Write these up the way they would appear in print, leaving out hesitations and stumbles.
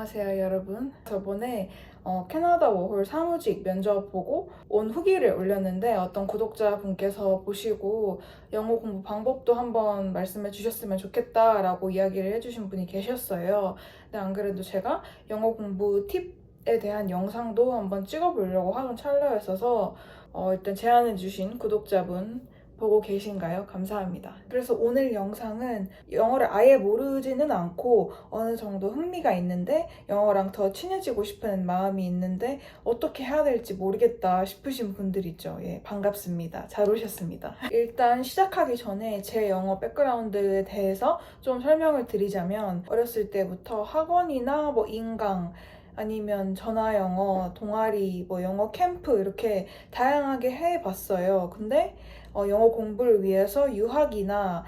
안녕하세요 여러분. 저번에 캐나다 워홀 사무직 면접 보고 온 후기를 올렸는데 어떤 구독자분께서 보시고 영어 공부 방법도 한번 말씀해 주셨으면 좋겠다라고 이야기를 해주신 분이 계셨어요. 근데 안 그래도 제가 영어 공부 팁에 대한 영상도 한번 찍어보려고 하던 찰나였어서 일단 제안해 주신 구독자분 보고 계신가요? 감사합니다. 그래서 오늘 영상은 영어를 아예 모르지는 않고 어느 정도 흥미가 있는데 영어랑 더 친해지고 싶은 마음이 있는데 어떻게 해야 될지 모르겠다 싶으신 분들 있죠. 예, 반갑습니다. 잘 오셨습니다. 일단 시작하기 전에 제 영어 백그라운드에 대해서 좀 설명을 드리자면 어렸을 때부터 학원이나 인강 아니면 전화영어, 동아리, 영어 캠프 이렇게 다양하게 해봤어요. 근데 영어 공부를 위해서 유학이나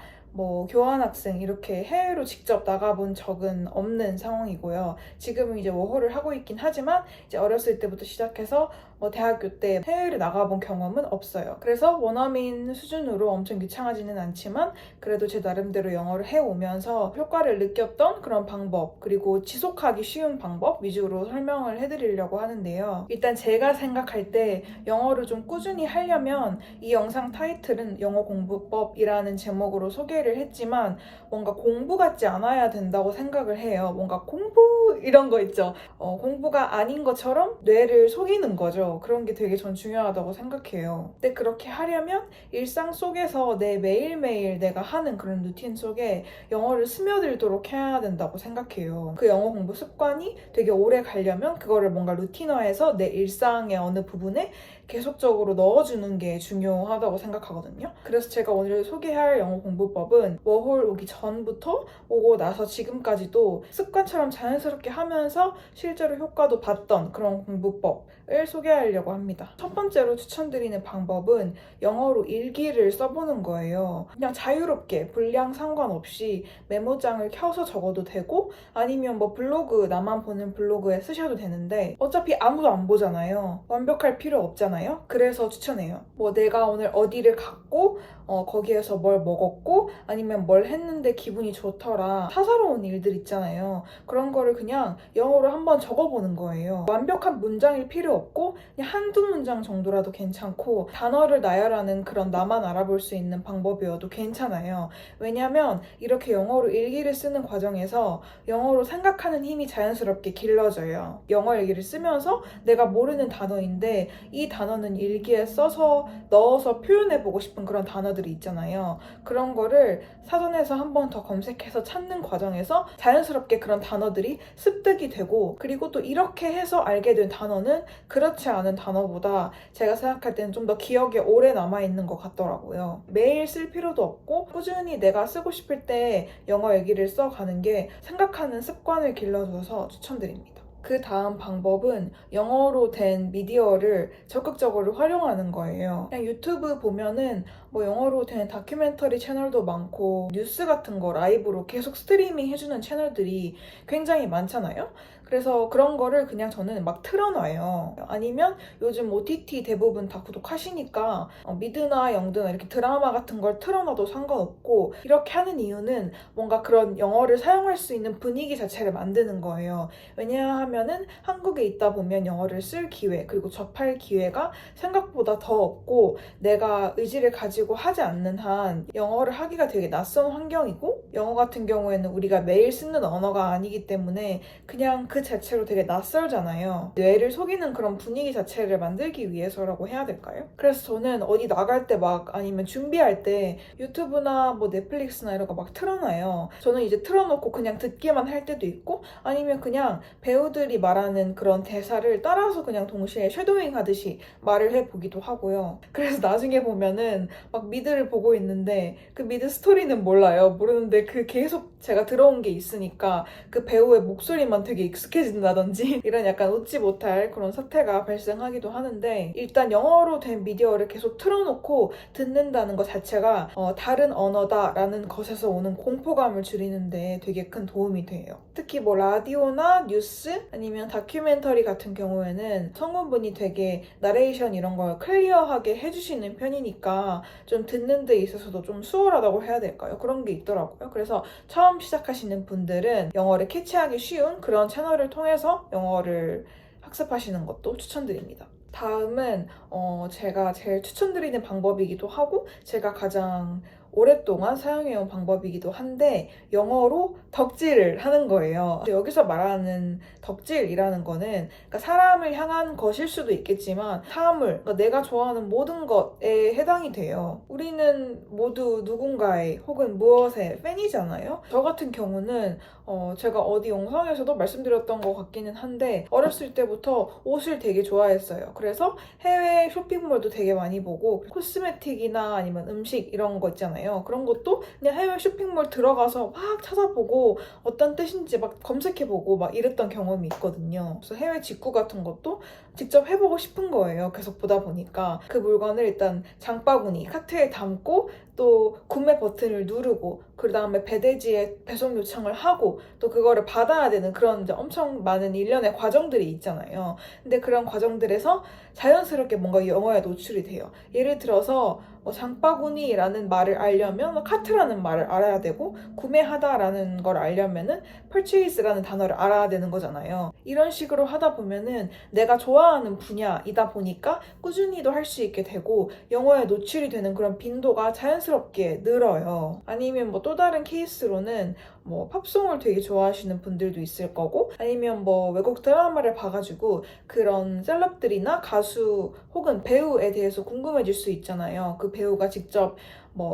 교환학생 이렇게 해외로 직접 나가본 적은 없는 상황이고요. 지금은 이제 워홀을 하고 있긴 하지만 이제 어렸을 때부터 시작해서 대학교 때 해외를 나가본 경험은 없어요. 그래서 원어민 수준으로 엄청 유창하지는 않지만 그래도 제 나름대로 영어를 해오면서 효과를 느꼈던 그런 방법 그리고 지속하기 쉬운 방법 위주로 설명을 해드리려고 하는데요. 일단 제가 생각할 때 영어를 좀 꾸준히 하려면 이 영상 타이틀은 영어 공부법이라는 제목으로 소개를 했지만 뭔가 공부 같지 않아야 된다고 생각을 해요. 뭔가 공부 이런 거 있죠. 공부가 아닌 것처럼 뇌를 속이는 거죠. 그런 게 되게 전 중요하다고 생각해요. 근데 그렇게 하려면 일상 속에서 내 매일매일 내가 하는 그런 루틴 속에 영어를 스며들도록 해야 된다고 생각해요. 그 영어 공부 습관이 되게 오래 가려면 그거를 뭔가 루틴화해서 내 일상의 어느 부분에 계속적으로 넣어주는 게 중요하다고 생각하거든요. 그래서 제가 오늘 소개할 영어 공부법은 워홀 오기 전부터 오고 나서 지금까지도 습관처럼 자연스럽게 하면서 실제로 효과도 봤던 그런 공부법을 소개하려고 합니다. 첫 번째로 추천드리는 방법은 영어로 일기를 써보는 거예요. 그냥 자유롭게 분량 상관없이 메모장을 켜서 적어도 되고 아니면 블로그, 나만 보는 블로그에 쓰셔도 되는데 어차피 아무도 안 보잖아요. 완벽할 필요 없잖아요. 그래서 추천해요. 내가 오늘 어디를 갔고 거기에서 뭘 먹었고 아니면 뭘 했는데 기분이 좋더라. 사사로운 일들 있잖아요. 그런 거를 그냥 영어로 한번 적어보는 거예요. 완벽한 문장일 필요 없고 그냥 한두 문장 정도라도 괜찮고 단어를 나열하는 그런 나만 알아볼 수 있는 방법이어도 괜찮아요. 왜냐면 이렇게 영어로 일기를 쓰는 과정에서 영어로 생각하는 힘이 자연스럽게 길러져요. 영어 일기를 쓰면서 내가 모르는 단어인데 이 단어는 일기에 써서 넣어서 표현해보고 싶은 그런 단어들이 있잖아요. 그런 거를 사전에서 한 번 더 검색해서 찾는 과정에서 자연스럽게 그런 단어들이 습득이 되고 그리고 또 이렇게 해서 알게 된 단어는 그렇지 않은 단어보다 제가 생각할 때는 좀 더 기억에 오래 남아있는 것 같더라고요. 매일 쓸 필요도 없고 꾸준히 내가 쓰고 싶을 때 영어 얘기를 써가는 게 생각하는 습관을 길러줘서 추천드립니다. 그 다음 방법은 영어로 된 미디어를 적극적으로 활용하는 거예요. 그냥 유튜브 보면은 영어로 된 다큐멘터리 채널도 많고 뉴스 같은 거 라이브로 계속 스트리밍 해주는 채널들이 굉장히 많잖아요. 그래서 그런 거를 그냥 저는 막 틀어놔요. 아니면 요즘 OTT 대부분 다 구독하시니까 미드나 영드나 이렇게 드라마 같은 걸 틀어놔도 상관없고 이렇게 하는 이유는 뭔가 그런 영어를 사용할 수 있는 분위기 자체를 만드는 거예요. 왜냐하면은 한국에 있다 보면 영어를 쓸 기회 그리고 접할 기회가 생각보다 더 없고 내가 의지를 가지고 하지 않는 한 영어를 하기가 되게 낯선 환경이고 영어 같은 경우에는 우리가 매일 쓰는 언어가 아니기 때문에 그냥 그 자체로 되게 낯설잖아요. 뇌를 속이는 그런 분위기 자체를 만들기 위해서라고 해야 될까요? 그래서 저는 어디 나갈 때 아니면 준비할 때 유튜브나 넷플릭스나 이런 거 막 틀어놔요. 저는 이제 틀어놓고 그냥 듣기만 할 때도 있고 아니면 그냥 배우들이 말하는 그런 대사를 따라서 그냥 동시에 쉐도잉 하듯이 말을 해보기도 하고요. 그래서 나중에 보면은 미드를 보고 있는데 그 미드 스토리는 몰라요. 모르는데 계속 제가 들어온 게 있으니까 그 배우의 목소리만 되게 익숙해진다든지 이런 약간 웃지 못할 그런 사태가 발생하기도 하는데 일단 영어로 된 미디어를 계속 틀어놓고 듣는다는 것 자체가 다른 언어다라는 것에서 오는 공포감을 줄이는데 되게 큰 도움이 돼요. 특히 라디오나 뉴스 아니면 다큐멘터리 같은 경우에는 성우분이 되게 나레이션 이런 걸 클리어하게 해주시는 편이니까 좀 듣는 데 있어서도 좀 수월하다고 해야 될까요? 그런 게 있더라고요. 그래서 처음 시작하시는 분들은 영어를 캐치하기 쉬운 그런 채널을 통해서 영어를 학습하시는 것도 추천드립니다. 다음은 제가 제일 추천드리는 방법이기도 하고 제가 가장 오랫동안 사용해온 방법이기도 한데 영어로 덕질을 하는 거예요. 여기서 말하는 덕질이라는 거는 그러니까 사람을 향한 것일 수도 있겠지만 사물, 그러니까 내가 좋아하는 모든 것에 해당이 돼요. 우리는 모두 누군가의 혹은 무엇의 팬이잖아요. 저 같은 경우는 제가 어디 영상에서도 말씀드렸던 것 같기는 한데 어렸을 때부터 옷을 되게 좋아했어요. 그래서 해외 쇼핑몰도 되게 많이 보고 코스메틱이나 아니면 음식 이런 거 있잖아요. 그런 것도 그냥 해외 쇼핑몰 들어가서 막 찾아보고 어떤 뜻인지 막 검색해보고 막 이랬던 경험이 있거든요. 그래서 해외 직구 같은 것도 직접 해보고 싶은 거예요. 계속 보다 보니까 그 물건을 일단 장바구니, 카트에 담고 또 구매 버튼을 누르고 그 다음에 배대지에 배송 요청을 하고 또 그거를 받아야 되는 그런 이제 엄청 많은 일련의 과정들이 있잖아요. 근데 그런 과정들에서 자연스럽게 뭔가 영어에 노출이 돼요. 예를 들어서 장바구니라는 말을 알려면 카트라는 말을 알아야 되고 구매하다라는 걸 알려면은 purchase라는 단어를 알아야 되는 거잖아요. 이런 식으로 하다 보면은 내가 좋아하는 분야이다 보니까 꾸준히도 할 수 있게 되고 영어에 노출이 되는 그런 빈도가 자연스럽게 늘어요. 아니면 또 다른 케이스로는 팝송을 되게 좋아하시는 분들도 있을 거고 아니면 외국 드라마를 봐가지고 그런 셀럽들이나 가수 혹은 배우에 대해서 궁금해질 수 있잖아요. 그 배우가 직접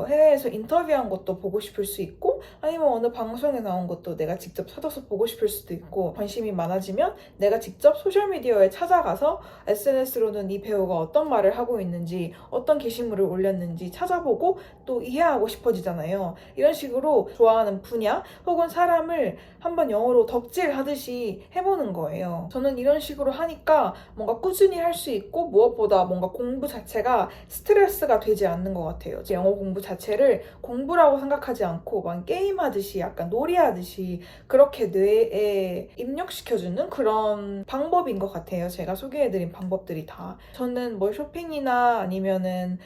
해외에서 인터뷰한 것도 보고 싶을 수 있고 아니면 어느 방송에 나온 것도 내가 직접 찾아서 보고 싶을 수도 있고 관심이 많아지면 내가 직접 소셜미디어에 찾아가서 SNS로는 이 배우가 어떤 말을 하고 있는지 어떤 게시물을 올렸는지 찾아보고 또 이해하고 싶어지잖아요. 이런 식으로 좋아하는 분야 혹은 사람을 한번 영어로 덕질하듯이 해보는 거예요. 저는 이런 식으로 하니까 뭔가 꾸준히 할 수 있고 무엇보다 뭔가 공부 자체가 스트레스가 되지 않는 것 같아요. 영어 공부 자체를 공부라고 생각하지 않고 막 게임하듯이 약간 놀이하듯이 그렇게 뇌에 입력시켜주는 그런 방법인 것 같아요. 제가 소개해드린 방법들이 다. 저는 쇼핑이나 아니면은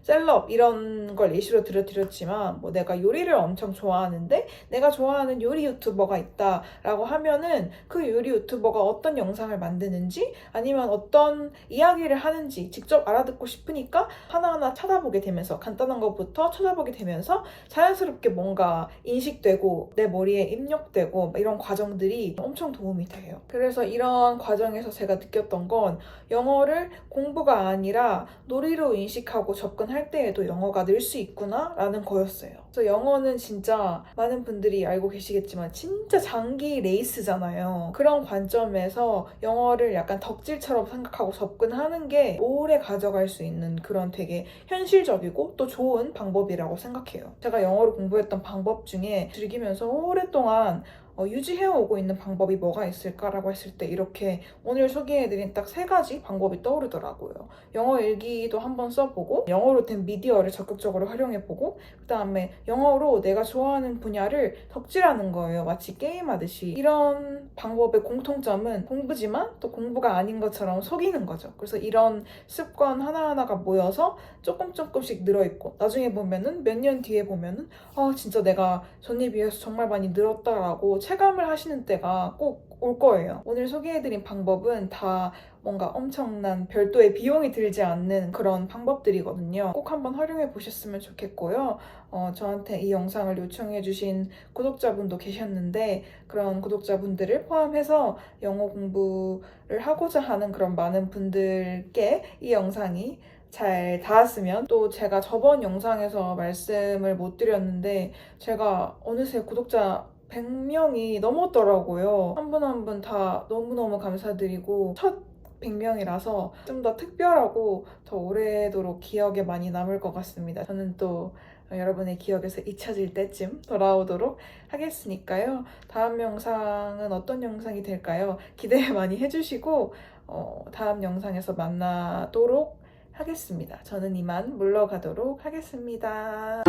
셀럽 이런 걸 예시로 들어드렸지만 내가 요리를 엄청 좋아하는데 내가 좋아하는 요리 유튜버가 있다라고 하면은 그 요리 유튜버가 어떤 영상을 만드는지 아니면 어떤 이야기를 하는지 직접 알아듣고 싶으니까 하나하나 찾아보게 되면서 간단한 것부터 찾아보게 되면서 자연스럽게 뭔가 인식되고 내 머리에 입력되고 이런 과정들이 엄청 도움이 돼요. 그래서 이런 과정에서 제가 느꼈던 건 영어를 공부가 아니라 놀이로 인식하고 접근할 때에도 영어가 늘 수 있구나 라는 거였어요. 그래서 영어는 진짜 많은 분들이 알고 계시겠지만 진짜 장기 레이스잖아요. 그런 관점에서 영어를 약간 덕질처럼 생각하고 접근하는 게 오래 가져갈 수 있는 그런 되게 현실적이고 또 좋은 방법이라고 생각해요. 제가 영어를 공부했던 방법 중에 즐기면서 오랫동안 유지해오고 있는 방법이 뭐가 있을까라고 했을 때 이렇게 오늘 소개해드린 딱 3가지 방법이 떠오르더라고요. 영어 일기도 한번 써보고 영어로 된 미디어를 적극적으로 활용해보고 그 다음에 영어로 내가 좋아하는 분야를 덕질하는 거예요. 마치 게임하듯이. 이런 방법의 공통점은 공부지만 또 공부가 아닌 것처럼 속이는 거죠. 그래서 이런 습관 하나하나가 모여서 조금씩 늘어있고 나중에 보면은 몇 년 뒤에 보면은 진짜 내가 전에 비해서 정말 많이 늘었다라고 체감을 하시는 때가 꼭 올 거예요. 오늘 소개해드린 방법은 다 뭔가 엄청난 별도의 비용이 들지 않는 그런 방법들이거든요. 꼭 한번 활용해 보셨으면 좋겠고요. 저한테 이 영상을 요청해주신 구독자분도 계셨는데 그런 구독자분들을 포함해서 영어 공부를 하고자 하는 그런 많은 분들께 이 영상이 잘 닿았으면 또 제가 저번 영상에서 말씀을 못 드렸는데 제가 어느새 구독자 100명이 넘었더라고요. 한 분 한 분 다 너무너무 감사드리고 첫 100명이라서 좀 더 특별하고 더 오래도록 기억에 많이 남을 것 같습니다. 저는 또 여러분의 기억에서 잊혀질 때쯤 돌아오도록 하겠으니까요. 다음 영상은 어떤 영상이 될까요? 기대 많이 해주시고 다음 영상에서 만나도록 하겠습니다. 저는 이만 물러가도록 하겠습니다.